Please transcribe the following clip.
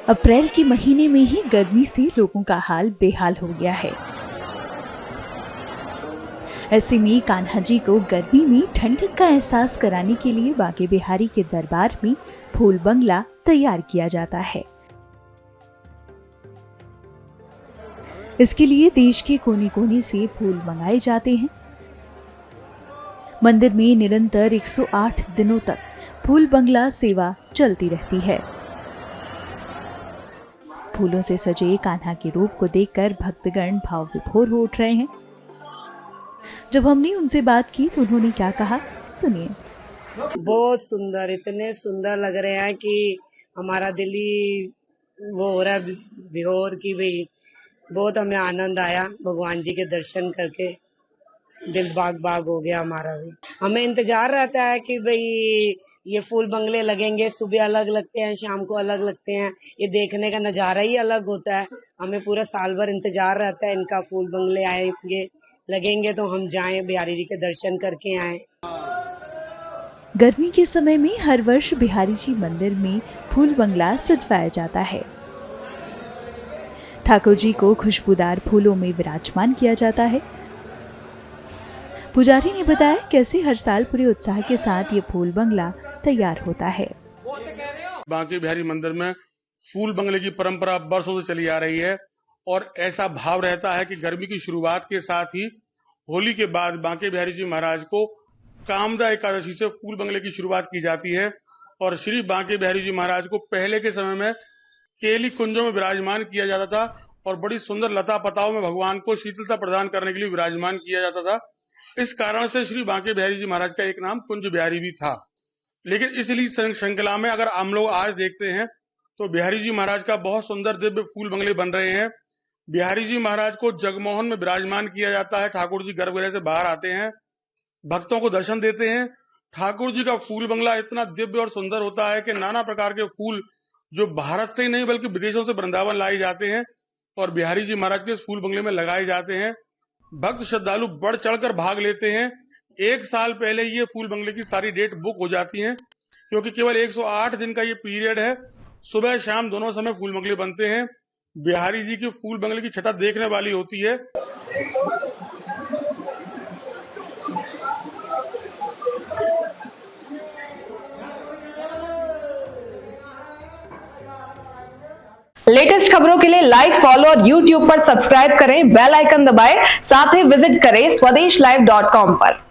अप्रैल के महीने में ही गर्मी से लोगों का हाल बेहाल हो गया है। ऐसे में कान्हा जी को गर्मी में ठंडक का एहसास कराने के लिए बांके बिहारी के दरबार में फूल बंगला तैयार किया जाता है। इसके लिए देश के कोने कोने से फूल मंगाए जाते हैं। मंदिर में निरंतर 108 दिनों तक फूल बंगला सेवा चलती रहती है। फूलों से सजे कान्हा के रूप को देखकर भक्तगण भाव विभोर हो उठ रहे हैं। जब हमने उनसे बात की तो उन्होंने क्या कहा, सुनिए। बहुत सुंदर, इतने सुंदर लग रहे हैं कि हमारा दिल ही वो हो रहा है विभोर की। भाई बहुत हमें आनंद आया भगवान जी के दर्शन करके, दिल बाग बाग हो गया हमारा भी। हमें इंतजार रहता है कि भाई ये फूल बंगले लगेंगे, सुबह अलग लगते हैं, शाम को अलग लगते हैं। ये देखने का नजारा ही अलग होता है। हमें पूरा साल भर इंतजार रहता है इनका, फूल बंगले आएंगे लगेंगे तो हम जाएं, बिहारी जी के दर्शन करके आएं। गर्मी के समय में हर वर्ष बिहारी जी मंदिर में फूल बंगला सजवाया जाता है। ठाकुर जी को खुशबूदार फूलों में विराजमान किया जाता है। पुजारी ने बताया कैसे हर साल पूरे उत्साह के साथ ये फूल बंगला तैयार होता है। बांके बिहारी मंदिर में फूल बंगले की परंपरा बरसों से चली आ रही है और ऐसा भाव रहता है कि गर्मी की शुरुआत के साथ ही होली के बाद बांके बिहारी जी महाराज को कामदा एकादशी से फूल बंगले की शुरुआत की जाती है। और श्री बांके बिहारी जी महाराज को पहले के समय में केली कुंजों में विराजमान किया जाता था और बड़ी सुंदर लता पताओं में भगवान को शीतलता प्रदान करने के लिए विराजमान किया जाता था। इस कारण से श्री बांके बिहारी जी महाराज का एक नाम कुंज बिहारी भी था। लेकिन इसलिए श्रृंखला में अगर हम लोग आज देखते हैं तो बिहारी जी महाराज का बहुत सुंदर दिव्य फूल बंगले बन रहे हैं। बिहारी जी महाराज को जगमोहन में विराजमान किया जाता है। ठाकुर जी गर्भगृह से बाहर आते हैं, भक्तों को दर्शन देते हैं। ठाकुर जी का फूल बंगला इतना दिव्य और सुंदर होता है कि नाना प्रकार के फूल जो भारत से ही नहीं बल्कि विदेशों से वृंदावन लाए जाते हैं और बिहारी जी महाराज के इस फूल बंगले में लगाए जाते हैं। भक्त श्रद्धालु बढ़ चढ़कर भाग लेते हैं। एक साल पहले ये फूल बंगले की सारी डेट बुक हो जाती हैं क्योंकि केवल 108 दिन का ये पीरियड है। सुबह शाम दोनों समय फूल बंगले बनते हैं। बिहारी जी की फूल बंगले की छटा देखने वाली होती है। लेटेस्ट खबरों के लिए लाइक, फॉलो और YouTube पर सब्सक्राइब करें, बेल आइकन दबाएं, साथ ही विजिट करें swedishlive.com पर।